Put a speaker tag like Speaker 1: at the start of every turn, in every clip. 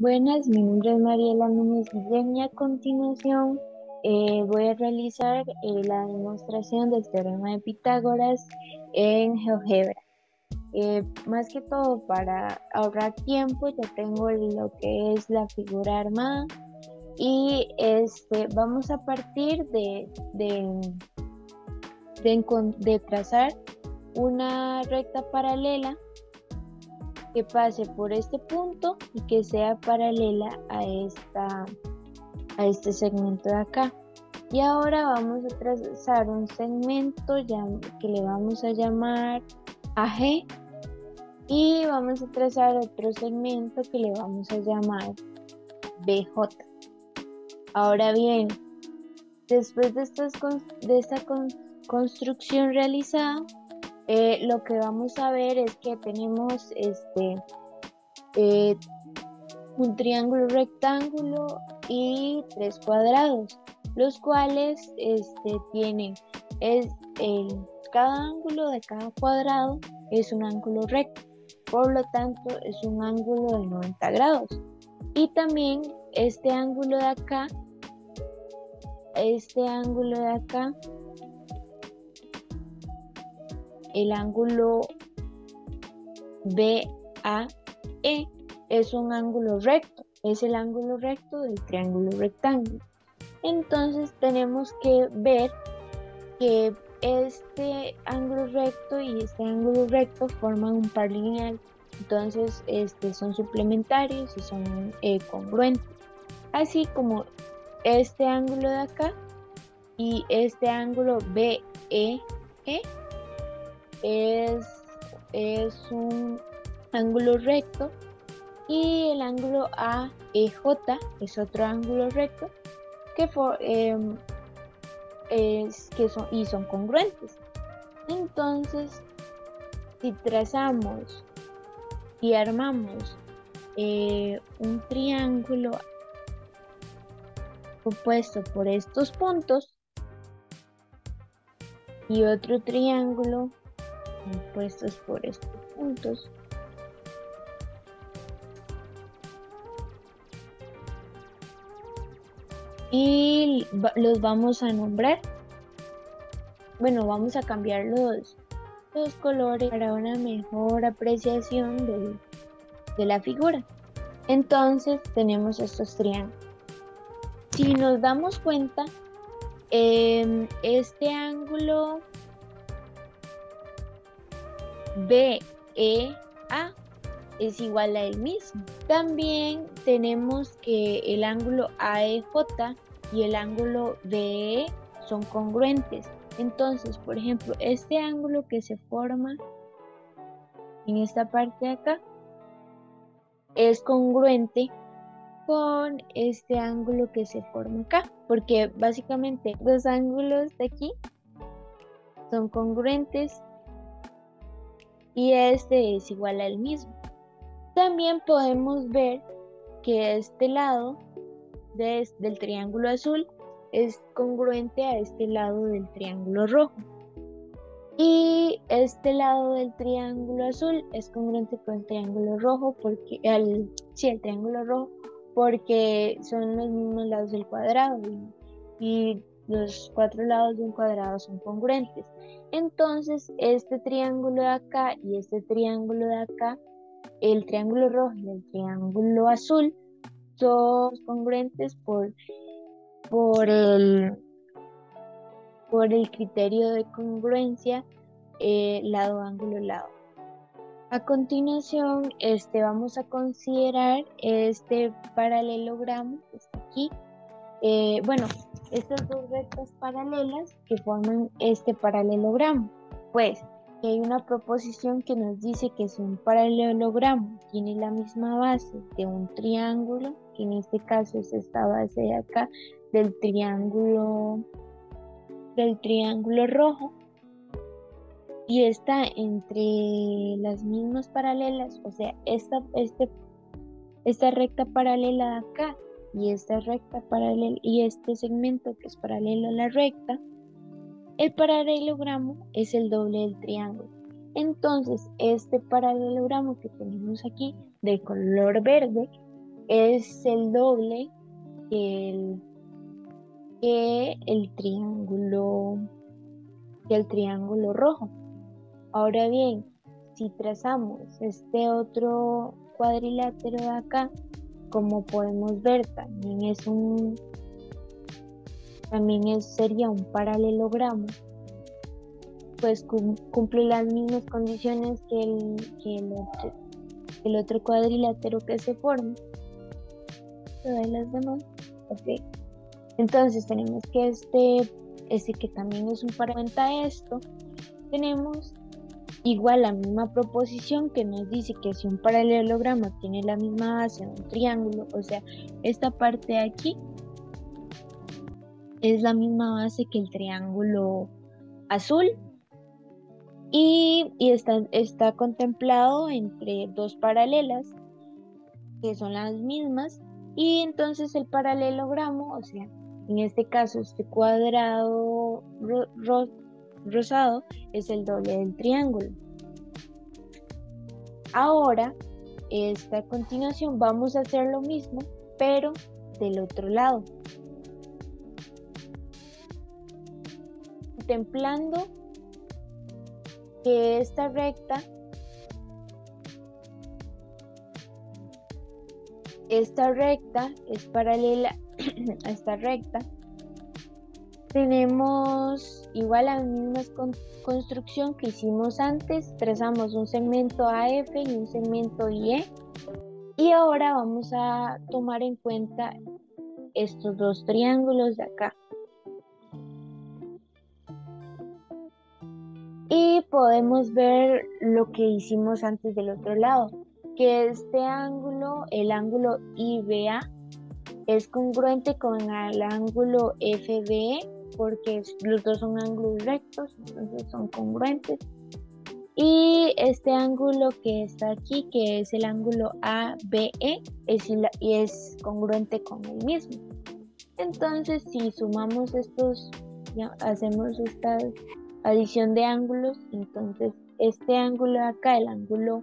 Speaker 1: Buenas, mi nombre es Mariela Núñez Guillén y a continuación voy a realizar la demostración del teorema de Pitágoras en GeoGebra. Más que todo para ahorrar tiempo, ya tengo lo que es la figura armada y vamos a partir de trazar una recta paralela que pase por este punto y que sea paralela a este segmento de acá. Y ahora vamos a trazar un segmento que le vamos a llamar AG y vamos a trazar otro segmento que le vamos a llamar BJ. Ahora bien, después de esta construcción realizada, lo que vamos a ver es que tenemos eh, un triángulo rectángulo y tres cuadrados, los cuales tienen cada ángulo de cada cuadrado es un ángulo recto, por lo tanto es un ángulo de 90 grados. Y también este ángulo de acá, el ángulo BAE es un ángulo recto, es el ángulo recto del triángulo rectángulo. Entonces tenemos que ver que este ángulo recto y este ángulo recto forman un par lineal, entonces son suplementarios y son congruentes, así como este ángulo de acá y este ángulo BEE es un ángulo recto y el ángulo AEJ es otro ángulo recto que son congruentes. Entonces, si trazamos y armamos un triángulo compuesto por estos puntos y otro triángulo compuestos por estos puntos, y los vamos a nombrar. Bueno, vamos a cambiar los colores para una mejor apreciación de la figura. Entonces tenemos estos triángulos. Si nos damos cuenta, este ángulo BEA es igual a él mismo. También tenemos que el ángulo AEJ y el ángulo BE son congruentes. Entonces, por ejemplo, este ángulo que se forma en esta parte de acá es congruente con este ángulo que se forma acá, porque básicamente los ángulos de aquí son congruentes y este es igual al mismo. También podemos ver que este lado del triángulo azul es congruente a este lado del triángulo rojo. Y este lado del triángulo azul es congruente con el triángulo rojo el triángulo rojo, porque son los mismos lados del cuadrado y los cuatro lados de un cuadrado son congruentes. Entonces, este triángulo de acá y este triángulo de acá, el triángulo rojo y el triángulo azul, son congruentes por el criterio de congruencia lado, ángulo, lado. A continuación, vamos a considerar este paralelogramo que está aquí. Bueno, estas dos rectas paralelas que forman este paralelogramo. Pues, hay una proposición que nos dice que si un paralelogramo tiene la misma base de un triángulo, que en este caso es esta base de acá, del triángulo rojo, y está entre las mismas paralelas, o sea, esta recta paralela de acá y esta recta paralela y este segmento que es paralelo a la recta, el paralelogramo es el doble del triángulo. Entonces, este paralelogramo que tenemos aquí de color verde es el doble que el triángulo, rojo. Ahora bien, si trazamos este otro cuadrilátero de acá, como podemos ver, sería un paralelogramo, pues cumple las mismas condiciones que el otro cuadrilátero que se forma. Todas las demás. Ok. Entonces tenemos que este que también es un paralelo a esto, tenemos igual la misma proposición que nos dice que si un paralelogramo tiene la misma base de un triángulo, o sea, esta parte de aquí es la misma base que el triángulo azul y está contemplado entre dos paralelas que son las mismas y entonces el paralelogramo, o sea, en este caso este cuadrado rosado es el doble del triángulo. Ahora, a continuación vamos a hacer lo mismo, pero del otro lado. Contemplando que esta recta es paralela a esta recta, tenemos igual la misma construcción que hicimos antes, trazamos un segmento AF y un segmento IE, y ahora vamos a tomar en cuenta estos dos triángulos de acá. Y podemos ver lo que hicimos antes del otro lado, que este ángulo, el ángulo IBA, es congruente con el ángulo FBE, porque los dos son ángulos rectos, entonces son congruentes. Y este ángulo que está aquí, que es el ángulo ABE, es congruente con el mismo. Entonces, si sumamos estos, ya hacemos esta adición de ángulos, entonces este ángulo de acá, el ángulo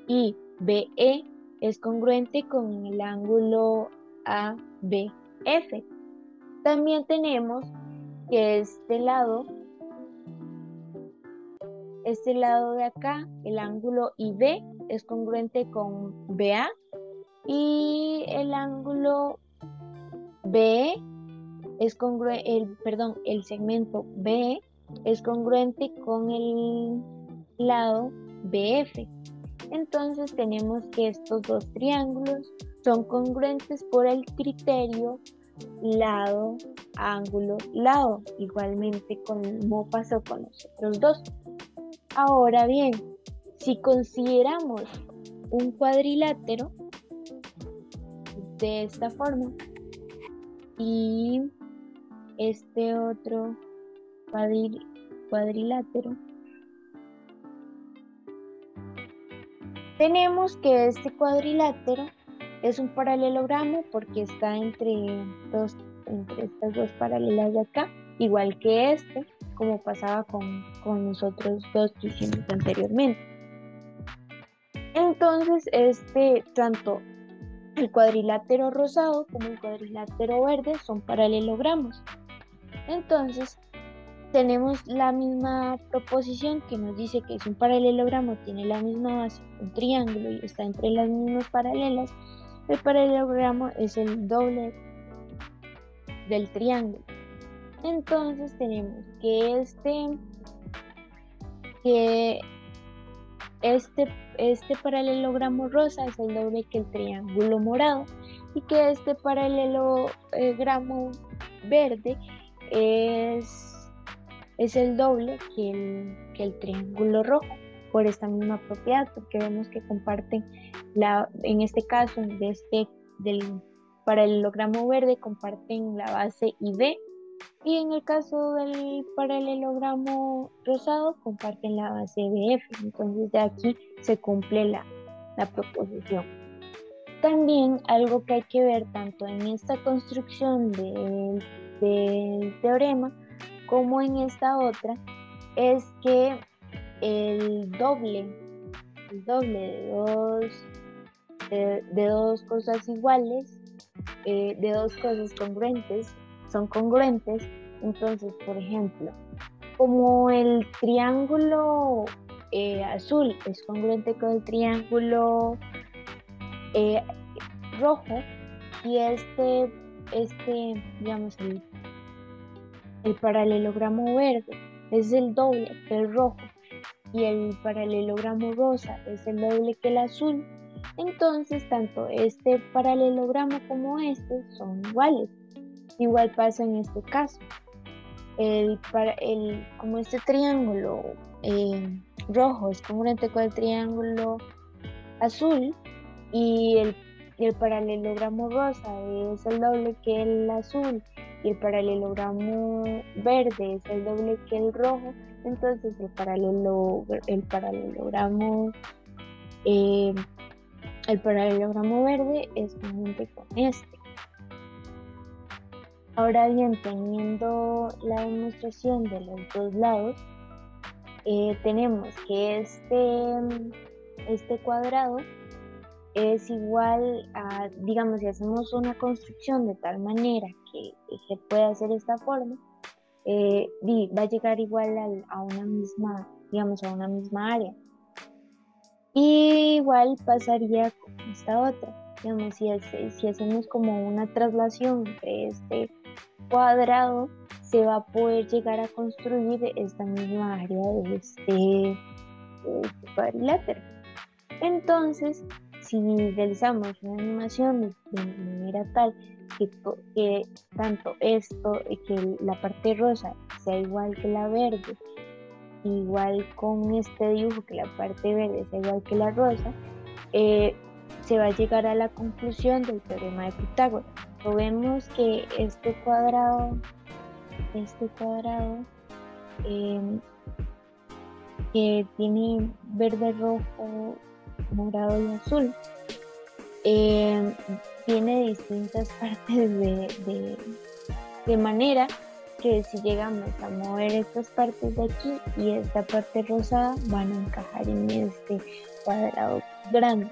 Speaker 1: IBE, es congruente con el ángulo ABF. También tenemos que este lado de acá, el ángulo IB, es congruente con BA y el ángulo BE es el segmento BE es congruente con el lado BF. Entonces tenemos que estos dos triángulos son congruentes por el criterio lado, ángulo, lado, igualmente como pasó con los otros dos. Ahora bien, si consideramos un cuadrilátero de esta forma y este otro cuadrilátero, tenemos que este cuadrilátero es un paralelogramo porque está entre estas dos paralelas de acá, igual que este, como pasaba con los otros dos que hicimos anteriormente. Entonces, tanto el cuadrilátero rosado como el cuadrilátero verde son paralelogramos. Entonces, tenemos la misma proposición que nos dice que si un paralelogramo tiene la misma base, un triángulo, y está entre las mismas paralelas, el paralelogramo es el doble del triángulo. Entonces tenemos que este paralelogramo rosa es el doble que el triángulo morado y que este paralelogramo verde es el doble que el triángulo rojo, por esta misma propiedad, porque vemos que comparten en este caso del paralelogramo verde comparten la base IB, y en el caso del paralelogramo rosado comparten la base BF. Entonces de aquí se cumple la proposición. También algo que hay que ver tanto en esta construcción del teorema como en esta otra es que el doble de dos de dos cosas iguales, de dos cosas congruentes, son congruentes. Entonces, por ejemplo, como el triángulo azul es congruente con el triángulo eh, rojo, y digamos, el paralelogramo verde es el doble que el rojo y el paralelogramo rosa es el doble que el azul, entonces tanto este paralelogramo como este son iguales. Igual pasa en este caso. Como este triángulo rojo es congruente con el triángulo azul, y el paralelogramo rosa es el doble que el azul y el paralelogramo verde es el doble que el rojo, entonces eh, el paralelogramo verde es congruente con este. Ahora bien, teniendo la demostración de los dos lados, tenemos que este cuadrado es igual a, digamos, si hacemos una construcción de tal manera que se pueda hacer esta forma, va a llegar igual a una misma, digamos, a una misma área. Y igual pasaría con esta otra. Digamos, si hacemos como una traslación de este cuadrado, se va a poder llegar a construir esta misma área de este cuadrilátero. Entonces, si realizamos una animación de manera tal que tanto que la parte rosa sea igual que la verde, igual con este dibujo que la parte verde sea igual que la rosa, se va a llegar a la conclusión del teorema de Pitágoras. Lo vemos que este cuadrado que tiene verde, rojo, morado y azul, tiene distintas partes de manera que si llegamos a mover estas partes de aquí y esta parte rosada, van a encajar en este cuadrado grande.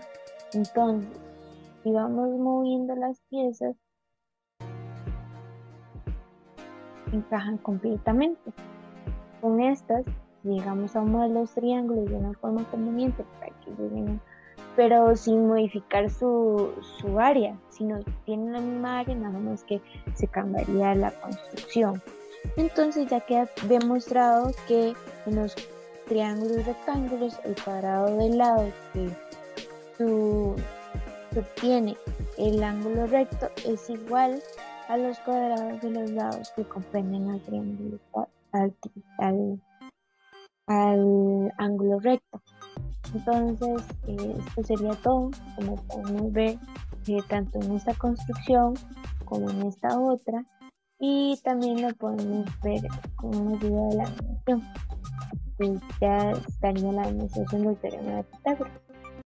Speaker 1: Entonces, si vamos moviendo las piezas, encajan completamente. Con estas, llegamos a mover los triángulos de una forma conveniente para que lleguen, pero sin modificar su área, sino tienen la misma área, nada más que se cambiaría la construcción. Entonces ya queda demostrado que en los triángulos rectángulos, el cuadrado del lado que obtiene el ángulo recto es igual a los cuadrados de los lados que comprenden al triángulo al ángulo recto. Entonces, esto sería todo. Como podemos ver, tanto en esta construcción como en esta otra, y también lo podemos ver con ayuda de la animación. Pues ya estaría la demostración del teorema de Pitágoras.